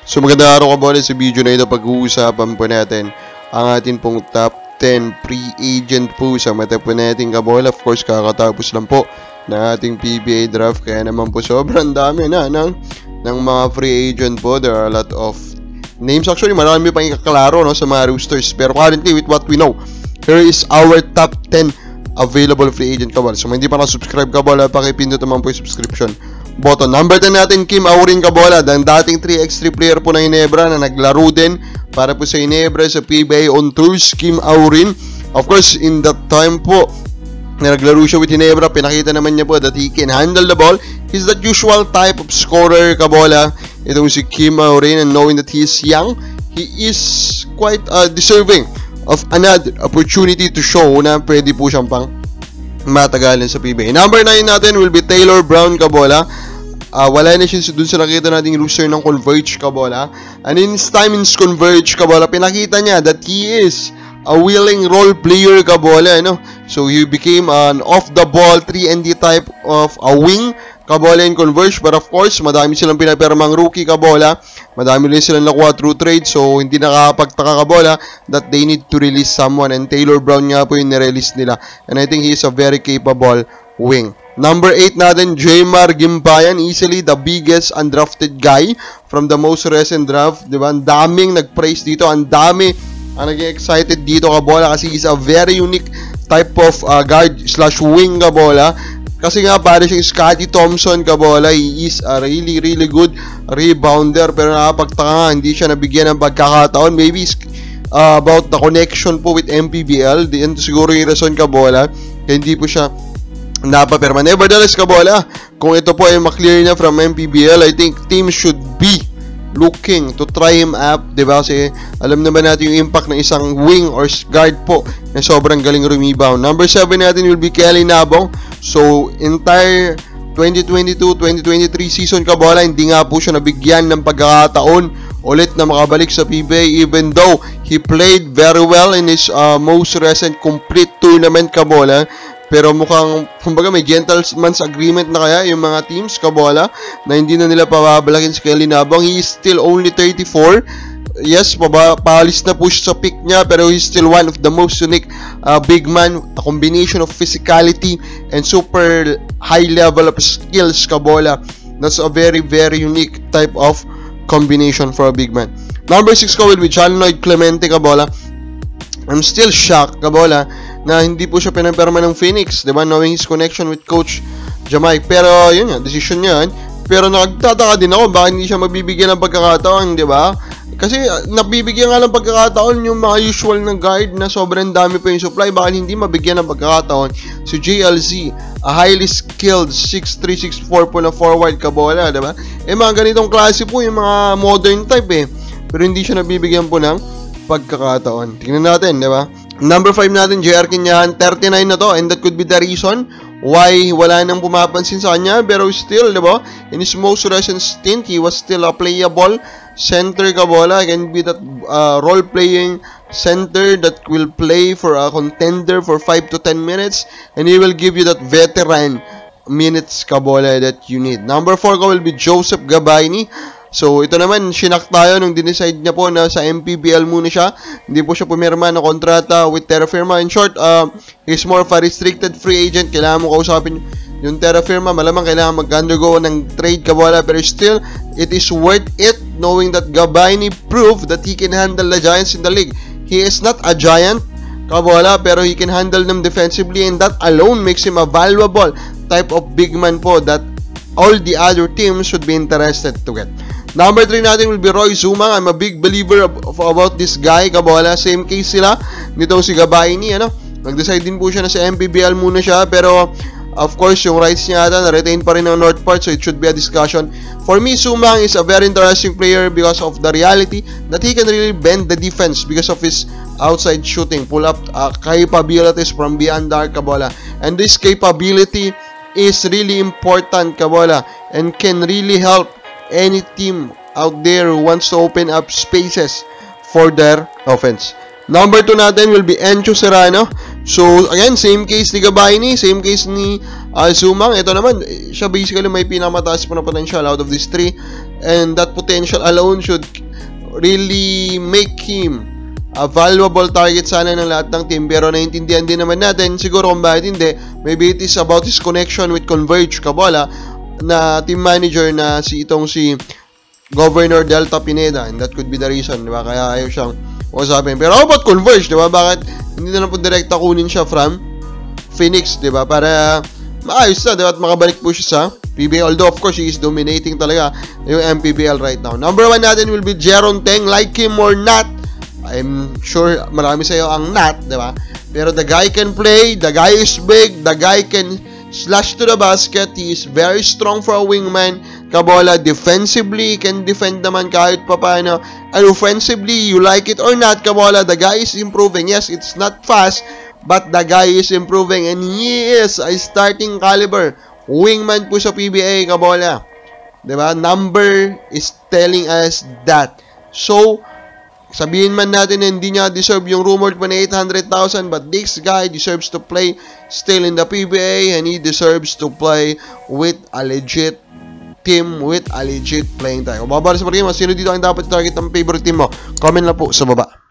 So magandang araw kabola, sa video na ito pag-uusapan po natin ang ating pong top 10 free agent po sa mata po natin kabola. Of course kakatapos lang po na ating PBA draft, kaya naman po sobrang dami na ng mga free agent po. There are a lot of names, actually marami pang ikaklaro no, sa mga roosters, pero currently with what we know, here is our top 10 available free agent kabola. So hindi pa na-subscribe kabola, pakipindot naman po yung subscription button. Number 10 natin, Kim Aurin kabola, ang dating 3x3 player po ng Ginebra na naglaro din para po sa Ginebra sa PBA on tours. Kim Aurin, of course in that time po na naglaro siya with Ginebra, pinakita naman niya po that he can handle the ball. He's that usual type of scorer kabola, itong si Kim Aurin, and knowing that he is young, he is quite deserving of another opportunity to show na pwede po siyang pang matagalan sa PBA. Number 9 natin will be Taylor Brown kabola. Wala na siya dun sa nakita nating rooster ng Converge kabola. And in his time in Converge kabola, pinakita niya that he is a willing role player kabola, no? So he became an off-the-ball 3-and-D type of a wing kabola in Converge. But of course, madami silang pinapermang rookie kabola. Madami rin silang nakuha through trade. So hindi nakakapagtaka kabola that they need to release someone. And Taylor Brown nga po yung nirelease nila. And I think he is a very capable wing. Number 8 natin, Jmar Gimpayan, easily the biggest undrafted guy from the most recent draft. Diba? Ang daming nag-praise dito. Ang dami ang naging excited dito kabola kasi he's a very unique type of guard slash wing kabola. Kasi nga para siyang Scotty Thompson kabola, he is a really good rebounder, pero nakapagtaka nga hindi siya nabigyan ng pagkakataon. Maybe about the connection po with MPBL, diyan siguro yung rason kabola kaya hindi po siya napaperma. Nevertheless kabola, kung ito po ay maklear niya from MPBL, I think teams should be looking to try him up, diba? Kasi alam naman natin yung impact ng isang wing or guard po na sobrang galing rebound. Number 7 natin will be Kelly Nabong. So entire 2022-2023 season kabola, hindi nga po siya nabigyan ng pagkakataon ulit na makabalik sa PBA, even though he played very well in his most recent complete tournament kabola. Pero mukhang, kumbaga may gentleman's agreement na kaya yung mga teams kabola na hindi na nila pababalakin si Kelly Nabong. He is still only 34. Yes, paalis na po siya sa pick niya, pero he's still one of the most unique big man. A combination of physicality and super high level of skills kabola. That's a very unique type of combination for a big man. Number 6 ko will be John Lloyd Clemente kabola. I'm still shocked kabola na hindi po siya pinaperma ng Phoenix, diba? Knowing his connection with Coach Jamaica. Pero yun nga, decision niya. Pero nagtataka din ako bakit hindi siya mabibigyan ng pagkakataon, diba? Kasi nabibigyan nga ng pagkakataon yung mga usual na guard na sobrang dami pa yung supply, bakit hindi mabigyan ng pagkakataon si JLZ, a highly skilled 6'3", 6'4" po na forward kabola, diba? Mga ganitong klase po yung mga modern type pero hindi siya nabibigyan po ng pagkakataon. Tingnan natin, diba? Number 5 natin, JR Kinyahan, 39 na to, and that could be the reason why wala nang pumapansin sa kanya, pero still, diba, in his most recent stint, he was still a playable center kabola. Can be that role-playing center that will play for a contender for 5 to 10 minutes, and he will give you that veteran minutes kabola that you need. Number 4 ko will be Joseph Gabayni. So, ito naman, shinak tayo nung dinecide niya po na sa MPBL muna siya. Hindi po siya pumirma ng kontrata with Terra Firma. In short, he's more of a restricted free agent. Kailangan mo kausapin yung Terra Firma. Malamang kailangan mag-undergo ng trade kabola. Pero still, it is worth it knowing that Gabayni proved that he can handle the Giants in the league. He is not a giant kabola, pero he can handle them defensively, and that alone makes him a valuable type of big man po that all the other teams should be interested to get. Number 3 natin will be Roy Zumang. I'm a big believer about this guy kabola. Same case sila nitong si Gabayni, ano? Nag-decide din po siya na sa MPBL muna siya, pero of course yung rights niya ata na-retain pa rin ng North Part, so it should be a discussion. For me, Zumang is a very interesting player because of the reality that he can really bend the defense because of his outside shooting, pull up capabilities from beyond the arc kabola. And this capability is really important kabola and can really help any team out there who wants to open up spaces for their offense. Number 2 natin will be Encho Serrano. So, again, same case ni Gabayni, same case ni Zumang. Ito naman, siya basically may pinamataas po na potential out of these 3. And that potential alone should really make him a valuable target sana ng lahat ng team. Pero naiintindihan din naman natin siguro kung bakit hindi. Maybe it is about his connection with Converge Kabola na team manager na si Governor Delta Pineda, and that could be the reason, di ba? Kaya ayaw siyang usapin. Pero how about Converge, di ba? Bakit hindi na lang po direkta kunin siya from Phoenix, di ba? Para maayos na, di ba? At makabalik po siya sa PBA. Although, of course, he is dominating talaga yung MPBL right now. Number 1 natin will be Jeron Teng. Like him or not, I'm sure marami sa'yo ang not, di ba? Pero the guy can play, the guy is big, the guy can slash to the basket, he is very strong for a wingman. Kabola, defensively, can defend naman kahit papano. And offensively, you like it or not, Kabola, the guy is improving. Yes, it's not fast, but the guy is improving and he is a starting caliber wingman po sa PBA, Kabola. Diba? Number is telling us that. So, sabihin man natin na hindi niya deserve yung rumored pa na 800,000, but this guy deserves to play still in the PBA and he deserves to play with a legit team, with a legit playing time. Kung babalik sa pag-game, sino dito ang dapat target ng favorite team mo? Comment lang po sa baba.